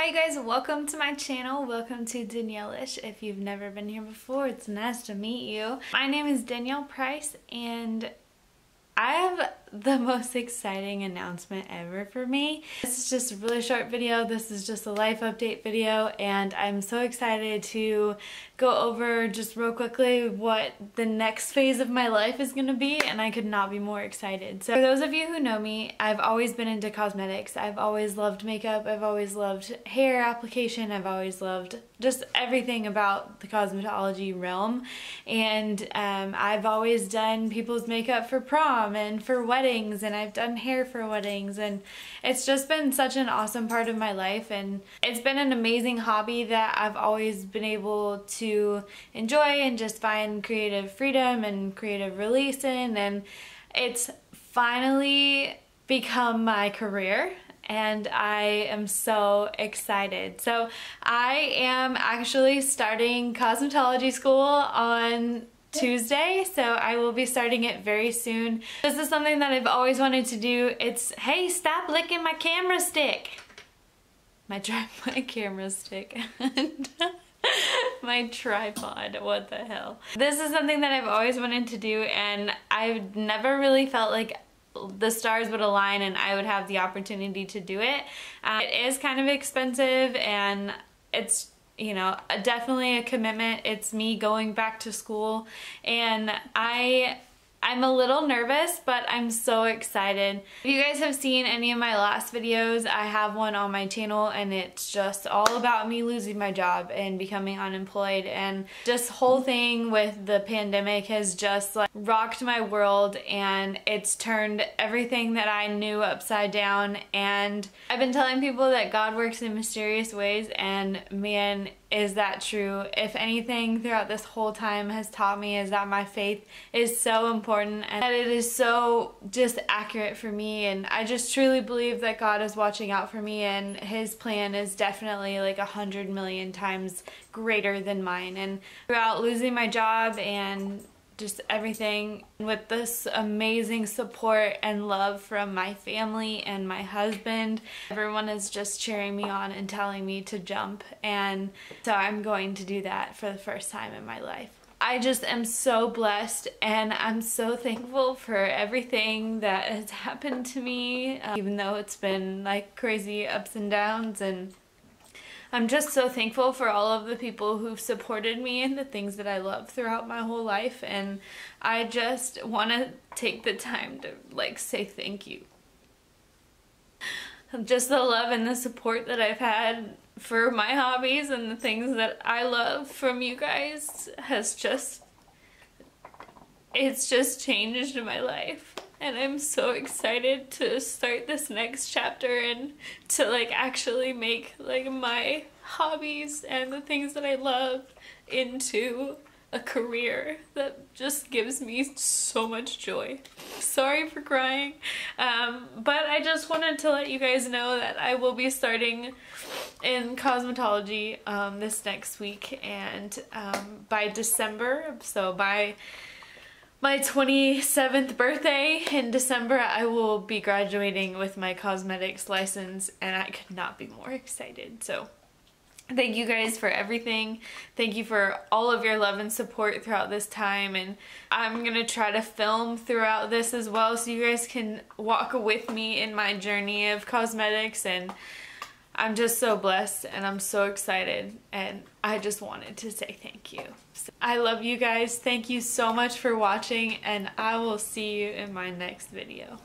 Hi you guys, welcome to my channel. Welcome to Danielle-ish. If you've never been here before, it's nice to meet you. My name is Danielle Price and I have the most exciting announcement ever for me. This is just a really short video. This is just a life update video and I'm so excited to go over just real quickly what the next phase of my life is going to be, and I could not be more excited. So for those of you who know me, I've always been into cosmetics. I've always loved makeup. I've always loved hair application. I've always loved just everything about the cosmetology realm, and I've always done people's makeup for prom and for weddings, and I've done hair for weddings, and it's just been such an awesome part of my life, and it's been an amazing hobby that I've always been able to enjoy and just find creative freedom and creative release in, and it's finally become my career and I am so excited. So I am actually starting cosmetology school on Tuesday, so I will be starting it very soon. This is something that I've always wanted to do. It's, hey, stop licking my camera stick. My camera stick. My tripod, what the hell. This is something that I've always wanted to do, and I've never really felt like the stars would align and I would have the opportunity to do it. It is kind of expensive and it's, you know, definitely a commitment. It's me going back to school, and I'm a little nervous, but I'm so excited. If you guys have seen any of my last videos, I have one on my channel and it's just all about me losing my job and becoming unemployed, and this whole thing with the pandemic has just like rocked my world and it's turned everything that I knew upside down. And I've been telling people that God works in mysterious ways, and man, is that true. If anything throughout this whole time has taught me is that my faith is so important and that it is so just accurate for me, and I just truly believe that God is watching out for me and his plan is definitely like 100 million times greater than mine. And throughout losing my job and just everything, with this amazing support and love from my family and my husband, everyone is just cheering me on and telling me to jump, and so I'm going to do that for the first time in my life. I just am so blessed and I'm so thankful for everything that has happened to me, even though it's been like crazy ups and downs, and I'm just so thankful for all of the people who've supported me in the things that I love throughout my whole life, and I just want to take the time to like say thank you. Just the love and the support that I've had for my hobbies and the things that I love from you guys has just, it's just changed my life. And I'm so excited to start this next chapter and to like actually make like my hobbies and the things that I love into a career that just gives me so much joy. Sorry for crying, but I just wanted to let you guys know that I will be starting in cosmetology this next week, and by December, so by my 27th birthday in December, I will be graduating with my cosmetics license, and I could not be more excited. So thank you guys for everything. Thank you for all of your love and support throughout this time, and I'm gonna try to film throughout this as well so you guys can walk with me in my journey of cosmetics, and I'm just so blessed and I'm so excited, and I just wanted to say thank you. So I love you guys. Thank you so much for watching, and I will see you in my next video.